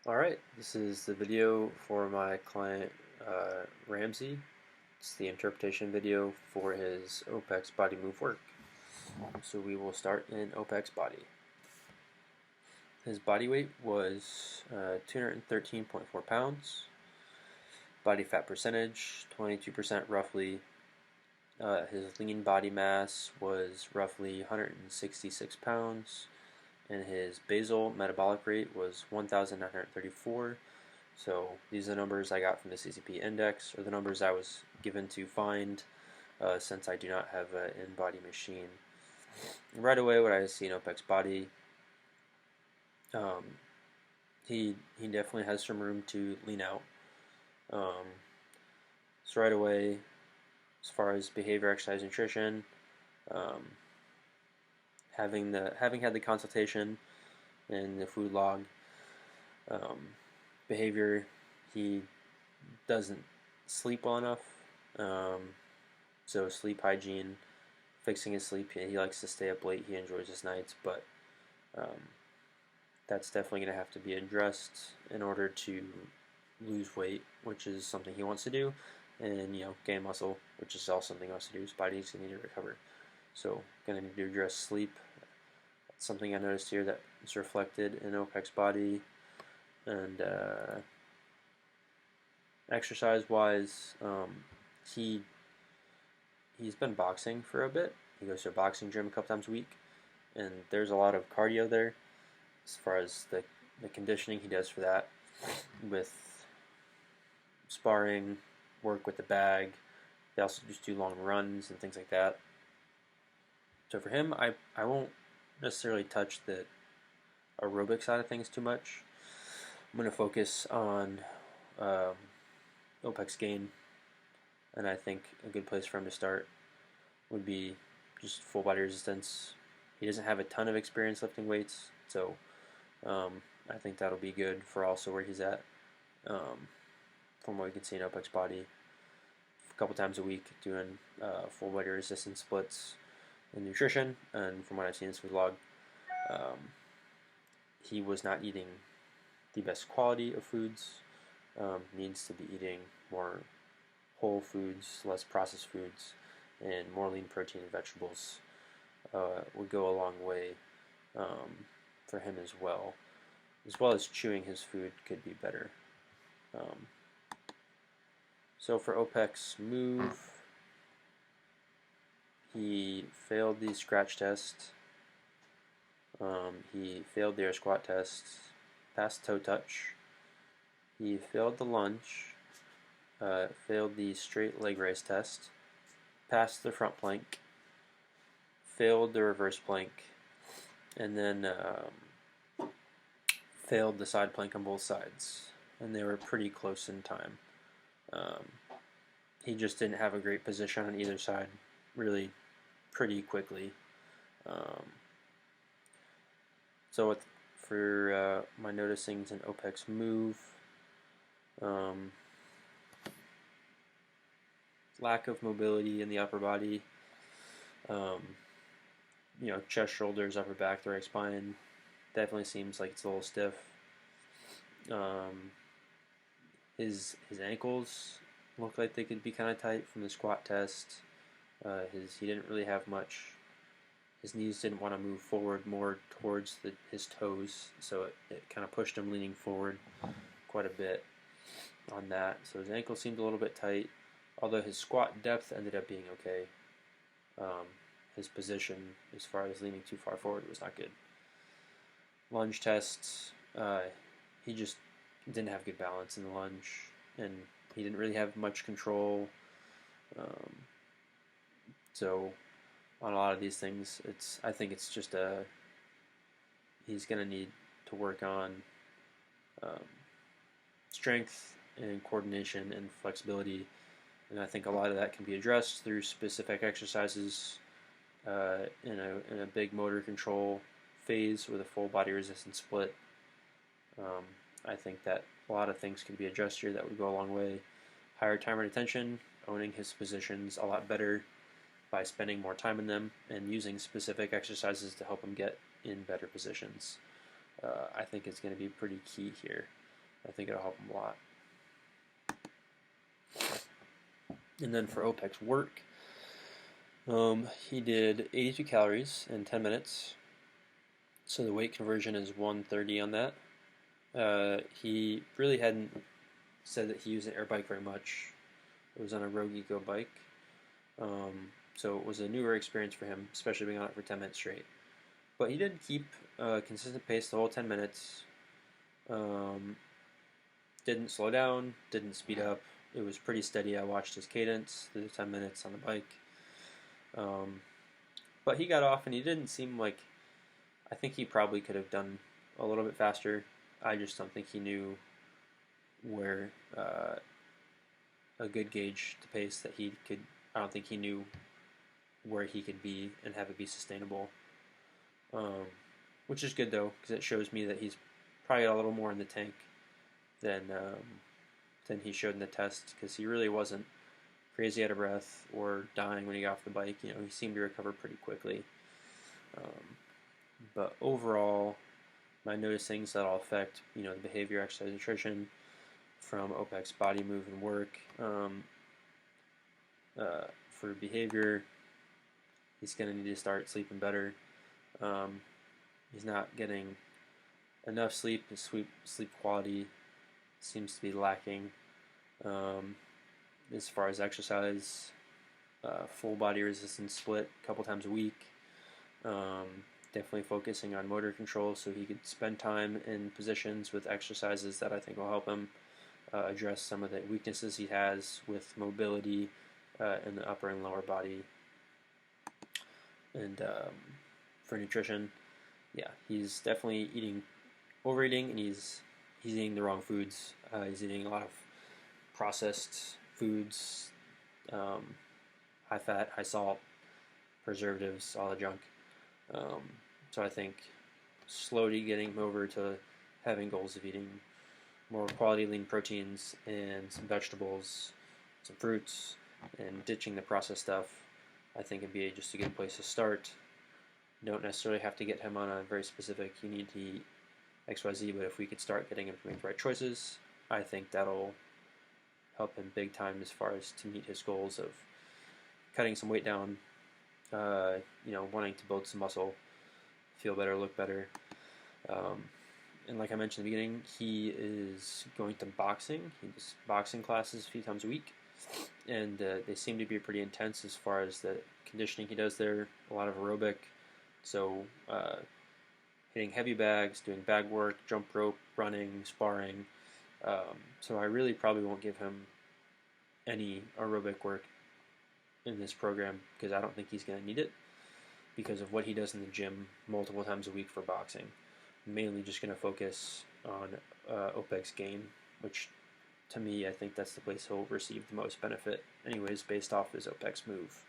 Alright, this is the video for my client Ramsay. It's the interpretation video for his OPEX body move work. So we will start in OPEX body. His body weight was 213.4 pounds. Body fat percentage, 22% roughly. His lean body mass was roughly 166 pounds. And his basal metabolic rate was 1,934. So these are the numbers I got from the CCP index, or the numbers I was given to find since I do not have an in-body machine. Right away, what I see in OPEX body, um, he definitely has some room to lean out. So right away, as far as behavior, exercise, nutrition, um, having had the consultation and the food log, um, behavior, he doesn't sleep well enough. So sleep hygiene, fixing his sleep. He likes to stay up late. He enjoys his nights, but that's definitely going to have to be addressed in order to lose weight, which is something he wants to do, and gain muscle, which is also something he wants to do. His body's going to need to recover. So going to need to address sleep. That's something I noticed here that is reflected in OPEX body. And exercise-wise, he's been boxing for a bit. He goes to a boxing gym a couple times a week, and there's a lot of cardio there as far as the conditioning he does for that, with sparring, work with the bag. They also just do long runs and things like that. So for him, I won't necessarily touch the aerobic side of things too much. I'm going to focus on OPEX gain, and I think a good place for him to start would be just full body resistance. He doesn't have a ton of experience lifting weights, so I think that'll be good for also where he's at. From what we can see in OPEX body, a couple times a week doing full body resistance splits and nutrition, and from what I've seen in his food log, he was not eating the best quality of foods. Needs to be eating more whole foods, less processed foods, and more lean protein and vegetables would go a long way for him as well. As well as chewing his food could be better. So for OPEX move, he failed the scratch test. He failed the air squat test, passed toe touch. He failed the lunge, failed the straight leg raise test, passed the front plank, failed the reverse plank, and then failed the side plank on both sides. And they were pretty close in time. He just didn't have a great position on either side really pretty quickly. So for my noticings in OPEX move, lack of mobility in the upper body, chest, shoulders, upper back, thoracic spine, definitely seems like it's a little stiff. His ankles look like they could be kind of tight from the squat test. He didn't really have much. His knees didn't want to move forward more towards his toes, so it kind of pushed him leaning forward quite a bit on that. So his ankle seemed a little bit tight, although his squat depth ended up being okay. His position, as far as leaning too far forward, was not good. Lunge tests, he just didn't have good balance in the lunge, and he didn't really have much control. So on a lot of these things, I think it's just he's going to need to work on strength and coordination and flexibility, and I think a lot of that can be addressed through specific exercises in a big motor control phase with a full body resistance split. I think that a lot of things can be addressed here that would go a long way. Higher timer attention, owning his positions a lot better by spending more time in them and using specific exercises to help him get in better positions. I think it's going to be pretty key here. I think it'll help him a lot. And then for OPEX work, he did 82 calories in 10 minutes. So the weight conversion is 130 on that. He really hadn't said that he used an air bike very much. It was on a Rogue Eco bike. So it was a newer experience for him, especially being on it for 10 minutes straight. But he did keep a consistent pace the whole 10 minutes. Didn't slow down, didn't speed up. It was pretty steady. I watched his cadence through the 10 minutes on the bike. But he got off and he didn't seem like, I think he probably could have done a little bit faster. I just don't think he knew where a good gauge to pace that he could. I don't think he knew where he could be and have it be sustainable. Which is good though, because it shows me that he's probably got a little more in the tank than he showed in the test, because he really wasn't crazy out of breath or dying when he got off the bike. He seemed to recover pretty quickly. But overall, my noticed things that'll affect, the behavior, exercise, nutrition from OPEX body move and work. For behavior, he's going to need to start sleeping better. He's not getting enough sleep. His sleep quality seems to be lacking. As far as exercise, full body resistance split a couple times a week. Definitely focusing on motor control so he could spend time in positions with exercises that I think will help him address some of the weaknesses he has with mobility in the upper and lower body. And for nutrition, he's definitely overeating, and he's eating the wrong foods. He's eating a lot of processed foods, high fat, high salt, preservatives, all the junk. So I think slowly getting him over to having goals of eating more quality lean proteins and some vegetables, some fruits, and ditching the processed stuff, I think would be just a good place to start. You don't necessarily have to get him on a very specific, you need to eat XYZ, but if we could start getting him to make the right choices, I think that'll help him big time as far as to meet his goals of cutting some weight down, wanting to build some muscle, feel better, look better. And like I mentioned in the beginning, he is going to boxing. He does boxing classes a few times a week, and they seem to be pretty intense as far as the conditioning he does there. A lot of aerobic, so hitting heavy bags, doing bag work, jump rope, running, sparring. So I really probably won't give him any aerobic work in this program, because I don't think he's going to need it because of what he does in the gym multiple times a week for boxing. I'm mainly just going to focus on OPEX gain, which to me, I think that's the place he'll receive the most benefit anyways based off his OPEX move.